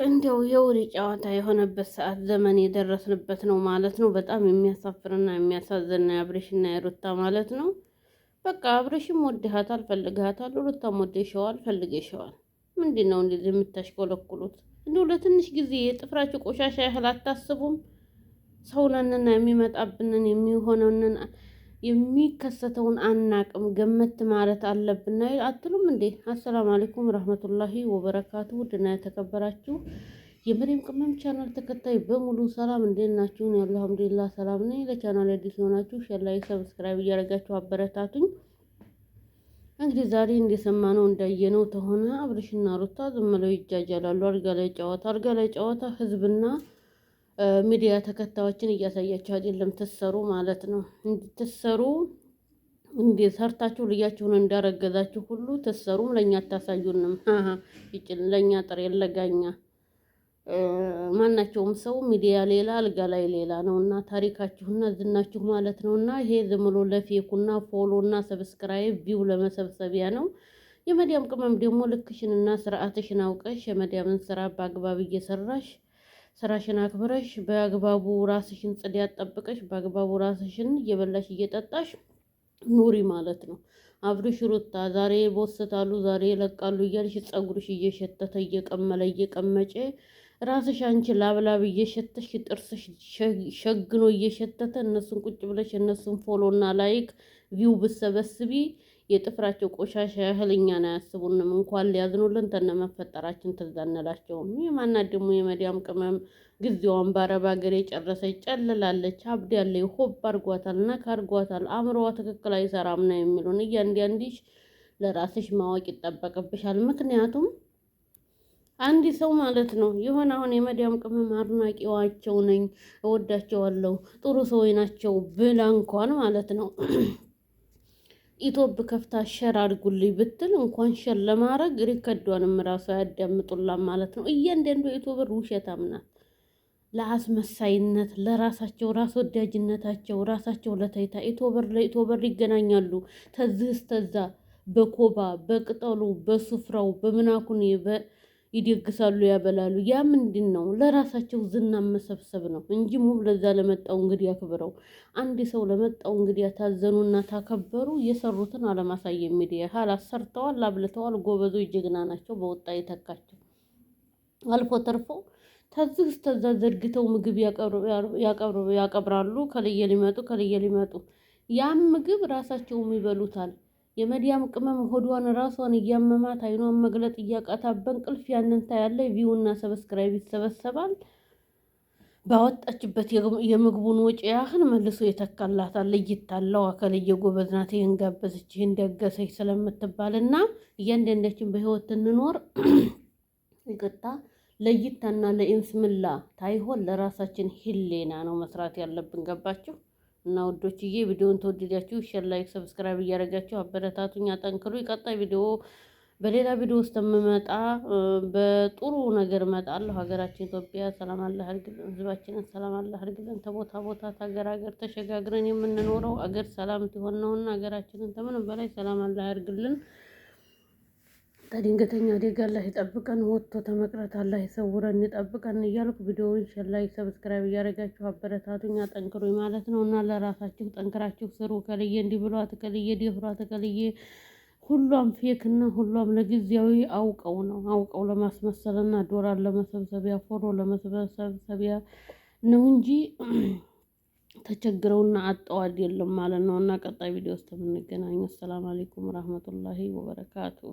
እንደው የውሪ ጨዋታ የሆነበት ሰዓት ዘመን የደረስንበት ነው ማለት ነው። በጣም የሚያሳፍርና የሚያሳዝን የአብሬሽና የሩታ ማለት ነው። በቃ አብሬሽም ወድሃታል፣ ፈልግሃታል፣ ሩታም ወደሽዋል፣ ፈልገሽዋል። ምንድን ነው እንደዚህ የምታሽቆለቁሉት? እንደው ለትንሽ ጊዜ የጥፍራችሁ ቆሻሻ ያህል አታስቡም? ሰውነንና የሚመጣብንን የሚሆነውን የሚከሰተውን አናቅም ገመት ማለት አለብን አትሉም እንዴ? አሰላሙ አለይኩም ረህመቱላሂ ወበረካቱ። ውድና የተከበራችሁ የመሪም ቅመም ቻናል ተከታይ በሙሉ ሰላም እንዴት ናችሁ? ያለው አልሐምዱሊላህ ሰላም ነኝ። ለቻናል አዲስ የሆናችሁ ሼር፣ ላይክ፣ ሰብስክራይብ እያደረጋችሁ አበረታቱኝ። እንግዲህ ዛሬ እንደሰማነው እንዳየነው ተሆነ አብርሽና ሩታ ዝም ብለው ይጃጃላሉ። አልጋ ላይ ጨዋታ ህዝብና ሚዲያ ተከታዮችን እያሳያችሁ አይደለም ትሰሩ ማለት ነው። ትሰሩ እንዴ ሰርታችሁ ልያችሁን እንዳረገዛችሁ ሁሉ ትሰሩም ለኛ አታሳዩንም። ይጭን ለኛ ጥሬ ለጋኛ ማናቸውም ሰው ሚዲያ ሌላ አልጋ ላይ ሌላ ነውና ታሪካችሁና ዝናችሁ ማለት ነውና ይሄ ዝም ብሎ ለፌኩና ፎሎና ሰብስክራይብ ቪው ለመሰብሰቢያ ነው። የመዲያም ቅመም ደግሞ ልክሽንና ስርዓትሽን አውቀሽ የመዲያምን ስራ በአግባብ እየሰራሽ ስራሽን አክብረሽ በአግባቡ ራስሽን ጽዳት ጠብቀሽ በአግባቡ ራስሽን እየበላሽ እየጠጣሽ ኑሪ ማለት ነው። አብርሽ ሩታ ዛሬ ቦስታሉ ዛሬ ይለቃሉ እያልሽ ጸጉርሽ እየሸተተ እየቀመለ እየቀመጨ ራስሽ አንቺ ላብላብ እየሸተሽ ጥርስሽ ሸግኖ እየሸተተ እነሱን ቁጭ ብለሽ እነሱን ፎሎና ላይክ ቪው ብሰበስቢ የጥፍራቸው ቆሻሻ ያህል እኛን አያስቡንም። እንኳን ሊያዝኑልን ተነመፈጠራችን ተዛነላቸውም። የማናት ደግሞ የመዲያም ቅመም ጊዜዋን በአረብ ሀገር የጨረሰች ጨልላለች። አብድ ያለ ሆብ አርጓታል እና ካርጓታል። አእምሮዋ ትክክል አይሰራም ነው የሚሉን። እያንዳንዲሽ ለራስሽ ማወቅ ይጠበቅብሻል። ምክንያቱም አንድ ሰው ማለት ነው የሆነ አሁን የመዲያም ቅመም አድናቂዋቸው ነኝ እወዳቸዋለሁ ጥሩ ሰዎች ናቸው ብላ እንኳን ማለት ነው ኢትዮብ ከፍታ ሸር አድርጉልኝ ብትል እንኳን ሸር ለማድረግ ሪከርዷንም ራሱ ያዳምጡላም ማለት ነው። እያንዳንዱ ዩቲዩበር ውሸታም ናት። ለአስመሳይነት ለራሳቸው ራስ ወዳጅነታቸው ራሳቸው ለታይታ ለዩቲዩበር ይገናኛሉ። ተዝህ እስተዛ በኮባ በቅጠሉ በሱፍራው በምናኩን ይደግሳሉ ያበላሉ። ያ ምንድን ነው? ለራሳቸው ዝና መሰብሰብ ነው እንጂ ሙሉ ለዛ ለመጣው እንግዲህ ያክብረው። አንድ ሰው ለመጣው እንግዲህ ታዘኑና ታከበሩ የሰሩትን አለማሳየ ሚዲያ ሀላስ ሰርተዋል፣ አብልተዋል። ጎበዞች ጀግና ናቸው። በወጣ የተካቸው አልፎ ተርፎ ተዝህ እስተዛ ዘርግተው ምግብ ያቀብራሉ። ከለየ ሊመጡ ያም ምግብ ራሳቸውም ይበሉታል። የመዲያም ቅመም ሆዷን ራሷን እያመማት አይኗን መግለጥ እያቃታት በእንቅልፍ ያንን ታያለ። ቪውና ሰብስክራይብ ይሰበሰባል። ባወጣችበት የምግቡን ወጪ ያህል መልሶ የተካላታል። ለይታለው አከለየ ጎበዝ ናት። ይህን ጋበዘች ይህን ደገሰች ስለምትባልና እያንዳንዳችን በህይወት እንኖር ይቅጣ ለይታና ለኢንስምላ ታይሆን ለራሳችን ሂሌና ነው መስራት ያለብን። ገባችሁ? እና ወዶችዬ ቪዲዮውን ተወደዳችሁ ሼር፣ ላይክ፣ ሰብስክራይብ እያደረጋችሁ አበረታቱኝ፣ አጠንክሩ። ቀጣይ ቪዲዮ በሌላ ቪዲዮ ውስጥ የምመጣ በጥሩ ነገር እመጣለሁ። ሀገራችን ኢትዮጵያ ሰላም አላህ ያድርግልን፣ ህዝባችንን ሰላም አላህ ያድርግልን። ተቦታ ቦታ ሀገር ተሸጋግረን የምንኖረው አገር ሰላም ትሆን ነውና ሀገራችንን ከምንም በላይ ሰላም አላህ ያድርግልን። ከድንገተኛ አደጋ አላህ ይጠብቀን፣ ወጥቶ ተመቅረት አላህ ይሰውረን ይጠብቀን እያልኩ ቪዲዮውን ሼር፣ ላይክ፣ ሰብስክራይብ እያደረጋችሁ አበረታቱኝ አጠንክሩኝ ማለት ነው። እና ለራሳችሁ ጠንክራችሁ ስሩ። ከልዬ እንዲህ ብሏት ከልዬ ደፍሯት ከልዬ ሁሏም ፌክ እና ሁሏም ለጊዜያዊ አውቀው ለማስመሰልና ዶላር ለመሰብሰቢያ ፎሎ ለመሰብሰቢያ ነው እንጂ ተቸግረውና አጠው አይደለም ማለት ነው። እና ቀጣይ ቪዲዮ ውስጥ የምንገናኘው። ሰላም አለይኩም ወራህመቱላሂ ወበረካቱ።